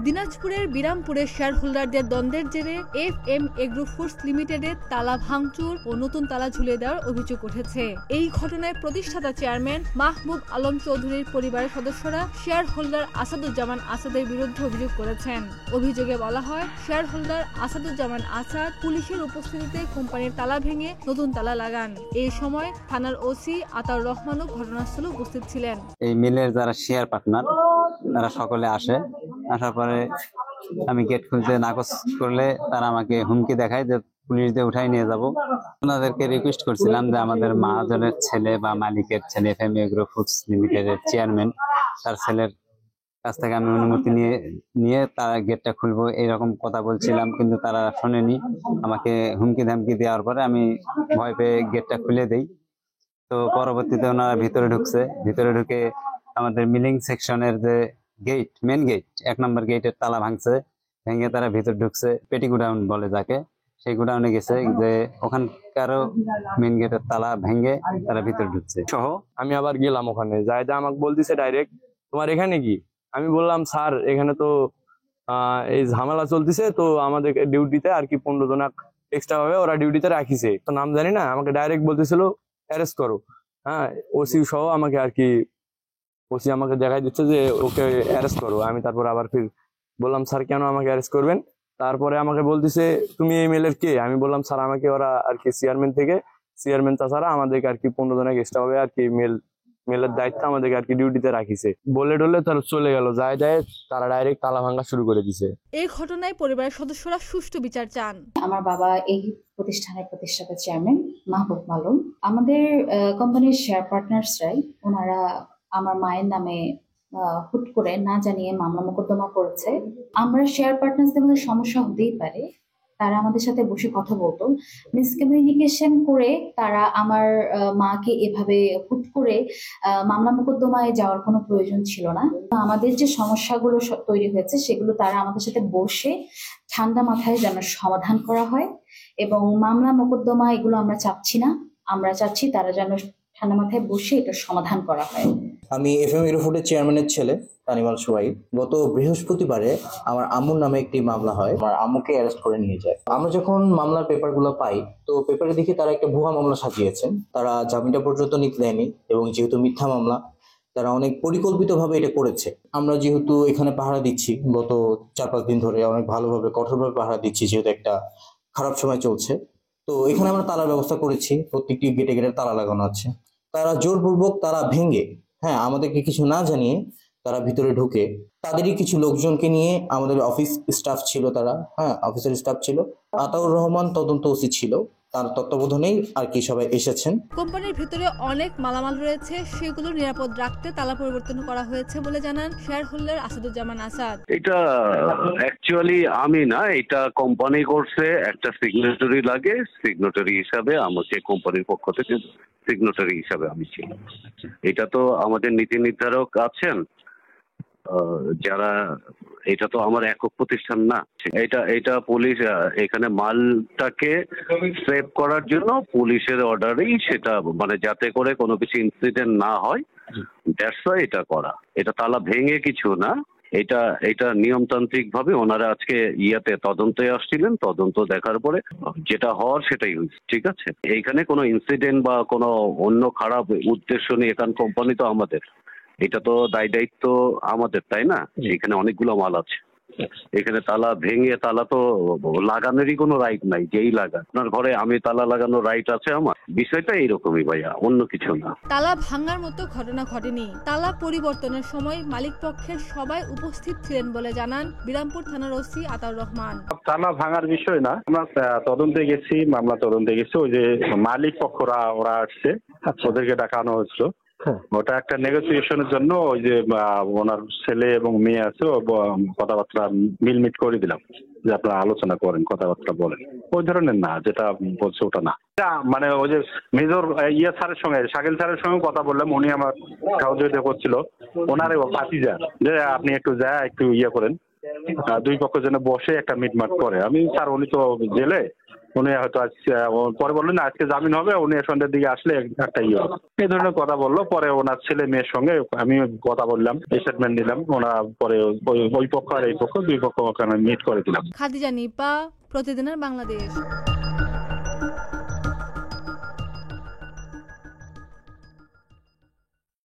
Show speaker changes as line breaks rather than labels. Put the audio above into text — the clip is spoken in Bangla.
দিনাজপুরের বিরামপুরের শেয়ার হোল্ডারদের দ্বন্দ্বের জেরে FM এগ্রো ফুডস লিমিটেডের তালা ভাঙচুর ও নতুন তালা ঝুলিয়ে দেওয়ার অভিযোগ উঠেছে। এই ঘটনায় প্রতিষ্ঠাতা চেয়ারম্যান মাহবুব আলম চৌধুরীর পরিবারের সদস্যরা শেয়ার হোল্ডার আসাদুজ্জামান আসাদের বিরুদ্ধে অভিযোগ করেছেন। অভিযোগে বলা হয়, শেয়ার হোল্ডার আসাদুজ্জামান আসাদ পুলিশের উপস্থিতিতে কোম্পানির তালা ভেঙে নতুন তালা লাগান। এই সময় থানার ওসি আতাউর রহমানও ঘটনাস্থলে উপস্থিত ছিলেন।
এই মিলের যারা শেয়ার পার্টনার তারা সকলে আসার পরে আমি গেট খুলতে নাকচ করলে তারা আমাকে হুমকি দেখায় যে পুলিশ দিয়ে উঠাই নিয়ে যাব। ওনাদেরকে রিকোয়েস্ট করছিলাম যে আমাদের মহাজনের ছেলে বা মালিকের ছেলে FM এগ্রো ফুডস লিমিটেডের চেয়ারম্যান, তার ছেলের কাছ থেকে আমি অনুমতি নিয়ে তারা গেটটা খুলবো এইরকম কথা বলছিলাম, কিন্তু তারা শোনেনি। আমাকে হুমকি ধামকি দেওয়ার পরে আমি ভয় পেয়ে গেটটা খুলে দেই। তো পরবর্তীতে ওনারা ভিতরে ঢুকে আমাদের মিলিং সেকশনের যে গেট, মেন গেট 1 নম্বর গেটের তালা ভেঙে তারা ভিতর ঢুকছে। পেটি গোডাউন বলে যাকে, সেই গোডাউনে গেছে যে ওখানকারও মেন গেটের তালা ভেঙে তারা ভিতর ঢুকছে সহ।
আমি আবার গেলাম ওখানে, যাই আমাকে বলতেছে ডাইরেক্ট, তোমার এখানে কি? আমি বললাম স্যার এখানে তো এই ঝামেলা চলতেছে, তো আমাদের ডিউটিতে আর কি 15 জন এক্সট্রা ভাবে ওরা ডিউটিতে রাখিছে, তো নাম জানি না। আমাকে ডাইরেক্ট বলতেছিল অ্যারেস্ট করো। হ্যাঁ, ওসি সহ আমাকে আর কি ওসি আমাকে দেখাই দিচ্ছে যে ওকে অ্যারেস্ট করো। আমি তারপর আবার ফির বললাম স্যার কেন আমাকে অ্যারেস্ট করবেন? তারপরে আমাকে বলতেছে তুমি এই মেলের কে? আমি বললাম স্যার আমাকে ওরা আর কি চেয়ারম্যান তাছাড়া আমাদেরকে আর কি 15 জন এক্সট্রা ভাবে আর কি মেলের দায়িত্ব আমাদেরকে আর কি ডিউটিতে রাখিছে বলে টলে তারা চলে গেল। যায় তারা ডাইরেক্ট তালা ভাঙা শুরু করে দিছে।
এই ঘটনায় পরিবারের সদস্যরা সুষ্ঠু বিচার চান।
আমার বাবা এই প্রতিষ্ঠানের প্রতিষ্ঠাতা চেয়ারম্যান মাহবুব আলম। আমাদের কোম্পানির শেয়ার পার্টনার্সরাই ওনারা আমার মায়ের নামে হুট করে না জানিয়ে মামলা মোকদ্দমা করেছে। আমরা শেয়ার পার্টনার্সদের মধ্যে সমস্যা হতেই পারে, তারা আমাদের সাথে বসে কথা বলতো। মিসকমিউনিকেশন করে তারা আমার মাকে এভাবে হুট করে মামলা মোকদ্দমায় যাওয়ার কোনো প্রয়োজন ছিল না। আমাদের যে সমস্যাগুলো তৈরি হয়েছে সেগুলো তারা আমাদের সাথে বসে ঠান্ডা মাথায় যেন সমাধান করা হয়, এবং মামলা মোকদ্দমা এগুলো আমরা চাচ্ছি না। আমরা চাচ্ছি তারা যেন ঠান্ডা মাথায় বসে এটা সমাধান করা হয়।
আমি FM এগ্রো ফুডের চেয়ারম্যানের ছেলে তানিমাল সোহাইব। গত বৃহস্পতিবারে আমার আম্মুর নামে একটি মামলা হয়, আমার আম্মুকে অ্যারেস্ট করে নিয়ে যায়। আমরা যখন মামলার পেপারগুলো পাই, তো পেপারে দেখি তারা একটা ভুয়া মামলা সাজিয়েছেন। তারা জামিনটা পর্যন্ত নিতে দেয়নি, এবং যেহেতু মিথ্যা মামলা, তারা অনেক পরিকল্পিতভাবে এটা করেছে। আমরা যেহেতু এখানে পাহারা দিচ্ছি গত 4-5 দিন ধরে, অনেক ভালোভাবে কঠোরভাবে পাহারা দিচ্ছি, যেহেতু একটা খারাপ সময় চলছে। তো এখানে আমরা তালার ব্যবস্থা করেছি, প্রত্যেকটি গেটে গেটে তালা লাগানো আছে। তারা জোরপূর্বক তারা ভেঙে, হ্যাঁ, আমাদেরকে কিছু না জানিয়ে তারা ভিতরে ঢুকে তাদেরই কিছু লোকজনকে নিয়ে, আমাদের অফিস স্টাফ ছিল, তারা অফিসের স্টাফ ছিল, আতাউর রহমান তদন্ত ওসি ছিল, তার তত্ত্বাবধানেই আর কি সবাই এসেছেন।
কোম্পানির ভিতরে অনেক মালামাল রয়েছে, সেগুলো নিরাপদ রাখতে তালা পরিবর্তন করা হয়েছে বলে জানান শেয়ার হোল্ডার আসাদুজ্জামান আসাদ।
এটা অ্যাকচুয়ালি আমি না, এটা কোম্পানি করছে। একটা সিগনেটরি লাগে, সিগনেটরি হিসাবে আমাকে কোম্পানির পক্ষ থেকে সিগনেটরি হিসাবে আমি ছিল। এটা তো আমাদের নীতি নির্ধারক আছেন যারা, এটা তো আমার একক প্রতিষ্ঠান না। এটা পুলিশ এখানে মালটাকে সেভ করার জন্য পুলিশের অর্ডারেই সেটা, মানে যাতে করে কোনো কিছু ইনসিডেন্ট না হয়, দ্যাটস ওয়াই এটা করা। এটা তালা ভেঙে কিছু না, এটা নিয়মতান্ত্রিক ভাবে ওনারা আজকে তদন্তে আসছিলেন, তদন্ত দেখার পরে যেটা হওয়ার সেটাই হয়েছে। ঠিক আছে, এইখানে কোনো ইনসিডেন্ট বা কোনো অন্য খারাপ উদ্দেশ্য নিয়ে, কারণ কোম্পানি তো আমাদের, এটা তো দায়িত্ব আমাদের, তাই না? এখানে অনেকগুলো মাল আছে। এখানে তালা ভেঙে, তালা তো লাগানোরই কোনো রাইট নাই। যেই লাগান, আপনার ঘরে আমি তালা লাগানোর রাইট আছে আমার। বিষয়টা এইরকমই ভাইয়া, অন্য কিছু না।
তালা ভাঙার মতো ঘটনা ঘটেনি। তালা পরিবর্তনের সময় মালিক পক্ষের সবাই উপস্থিত ছিলেন বলে জানান বিরামপুর থানার ওসি আতাউর রহমান।
তালা ভাঙার বিষয় না, আমরা তদন্তে গেছি, মামলা তদন্তে গেছি। ওই যে মালিক পক্ষরা ওরা আসছে, ওদেরকে ডাকানো হয়েছিল। ওটা একটা নেগোসিয়েশনের জন্য, ওই যে ওনার ছেলে এবং মেয়ে আছে, কথাবার্তা মিলমিট করে দিলাম যে আপনারা আলোচনা করেন, কথাবার্তা বলেন। ওই ধরনের না, যেটা বলছে ওটা না। মানে ওই যে মেজর স্যারের সঙ্গে, শাকিল স্যারের সঙ্গে কথা বললাম, উনি আমার সহযোগিতা করছিল। ওনারে ভাতিজা যে আপনি একটু একটু করেন, দুই পক্ষ যেন বসে একটা মিটমাট করে। আমি স্যার, উনি তো জেলে, উনি হয়তো পরে বললেন না আজকে জামিন হবে, উনি সন্ধ্যের দিকে আসলে একটা ইয়ে হবে। এই ধরনের কথা বললো। পরে ওনার ছেলে মেয়ের সঙ্গে আমি কথা বললাম, স্টেটমেন্ট নিলাম। ওরা পরে ওই পক্ষ আর এই পক্ষ দুই পক্ষ ওখানে মিট করে দিলাম।
খাদিজা নিপা, প্রতিদিনের বাংলাদেশ।